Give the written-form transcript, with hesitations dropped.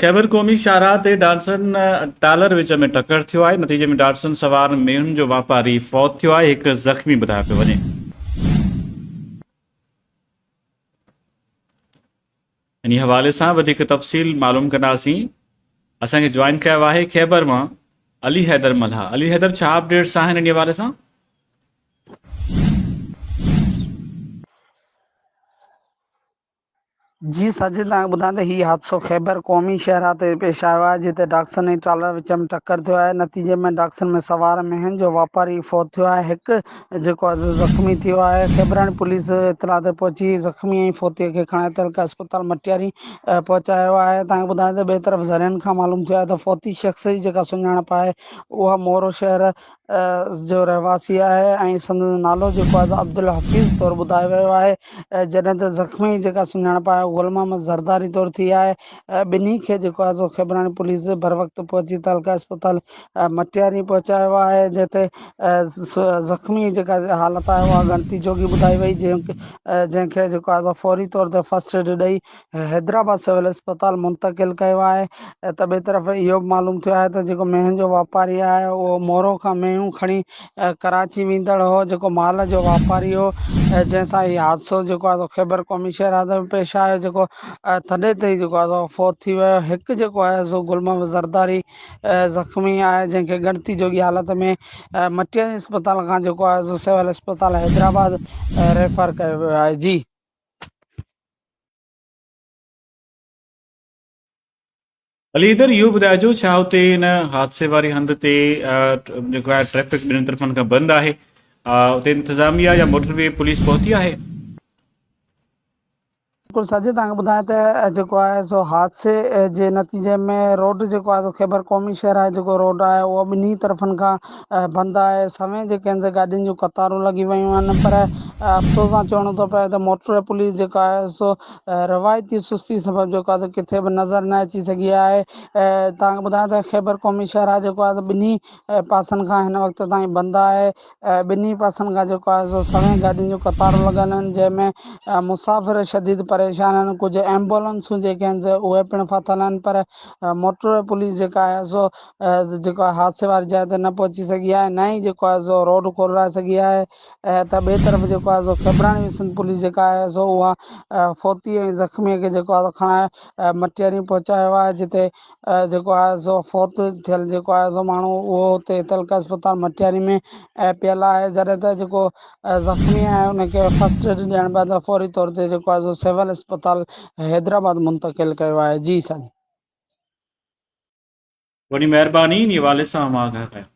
खैबर क़ौमी शाहराह ते डाडसन टालर विच में टकर थियो आहे। नतीजे में डाडसन सवार मेहुनि जो वापारी फौत थियो आहे, हिकु ज़ख़्मी ॿुधायो पियो वञे। इन हवाले सां वधीक तफ़सील मालूम कंदासीं। असांखे जॉइन कयो आहे खैबर मां अली हैदर मल्हा। अली हैदर, छा अपडेट्स आहिनि इन हवाले सां? जी साजिद, तव्हांखे ॿुधायां त हीउ हादसो ख़ैबर क़ौमी शाहराह ते पेश आयो आहे, जिते डाकसन ऐं ट्रालर विच में टक्कर थियो आहे। नतीजे में डाकसन में सवार मेहन जो वापारी फौत थियो आहे, हिकु जेको आहे ज़ख़्मी थियो आहे। खैबरानी पुलिस इतला ते पहुची ज़ख़्मी ऐं फौतीअ खे खणे तलका अस्पताल मटियारी पहुचायो आहे। तव्हांखे ॿुधायां त ॿिए तरफ़ ज़रियनि खां मालूम थियो आहे त फौती शख़्स जी जेका सुञाणप आहे उहा मोरो शहर जो रहवासी आहे ऐं संदसि नालो जेको आहे अब्दुल हफ़ीज़ तौरु ॿुधायो वियो आहे। जॾहिं त ज़ख़्मी जेका सुञाणप आहे गुलमा ज़रदारी तौरु थी आहे। ॿिन्ही खे जेको आहे सो खैबरानी पुलिस बर वक़्तु पहुची तलका अस्पताल मटियारी पहुचायो आहे, जिते ज़ख़्मी जेका हालत आहे उहा गणती जोगी ॿुधाई वई, जंहिंखे जेको आहे फौरी तौर ते फस्ट एड ॾेई हैदराबाद सिविल अस्पताल मुंतक़िल कयो आहे। त ॿिए तरफ़ इहो बि मालूम थियो आहे त जेको मेहन जो वापारी आहे उहो मोरो खां मेहूं खणी कराची वेंदड़ हो, जेको माल जो वापारी हो, जंहिंसां हीउ हादसो जेको आहे खैबर क़ौमी शाहराह में पेश आयो, जेको तॾहिं ते जेको आहे फौत थी वियो। हिकु जेको आहे सो गुलमा ज़रदारी ज़ख़्मी आहे, जंहिंखे गणती जोगी हालत में मटियारी अस्पताल खां जेको आहे सो सिविल अस्पताल हैदराबाद रेफर कयो वियो आहे। जी अली हैदर, इहो ॿुधाइजो, छा हुते हिन हादसे वारी हंधि ते जेको आहे ट्रैफ़िक ॿिन्हिनि तरफ़नि खां बंदि आहे? उते इंतिज़ामिया या मोटरवे पुलिस पहुती आहे? बिल्कुलु साजिद, तव्हांखे ॿुधायां त जेको आहे सो हादसे जे नतीजे में रोड जेको आहे खैबर क़ौमी शाहराह जेको रोड आहे उहो ॿिन्ही तरफ़नि खां बंदि आहे। समय जेके आहिनि गाॾियुनि जूं कतारूं लॻी वियूं आहिनि, पर अफ़सोस सां चवणो थो पए त मोटर पुलिस जेका आहे सो रवायती सुस्ती सबबु जेको आहे किथे बि नज़र न अची सघी आहे। तव्हांखे ॿुधायां त खैबर क़ौमी शाहराह जेको आहे ॿिन्ही पासनि खां हिन वक़्तु ताईं बंदि आहे। ॿिन्ही पासनि खां जेको आहे सो सवे गाॾियुनि जूं कतारूं लॻल आहिनि, जंहिंमें मुसाफ़िर शदीद परेशान आहिनि। कुझु एम्बुलेंसूं जेके आहिनि उहे पिणु फाथल आहिनि, पर मोटर पुलिस जेका आहे सो जेको आहे हादसे वारी जाइ ते न पहुची सघी आहे, न ई जेको आहे सो रोड खोलाए सघी आहे। त ॿिए तरफ़ जेको आहे सो खैबरानी सिंध पुलिस जेका आहे सो उहा फौती ऐं ज़ख़्मीअ खे जेको आहे खणाए मटियारी पहुचायो आहे, जिते जेको आहे सो फौत थियल जेको आहे सो माण्हू उहो हुते तलका अस्पताल मटियारी में पियल आहे। जॾहिं त जेको ज़ख़्मी आहे उनखे फस्ट एड ॾियण बैदि फौरी तौर ते जेको आहे सो सिविल अस्पताल हैदराबाद मुंतक़िल कयो आहे। जी साईं, वॾी महिरबानी, इन हवाले सां मां आगाह कयां।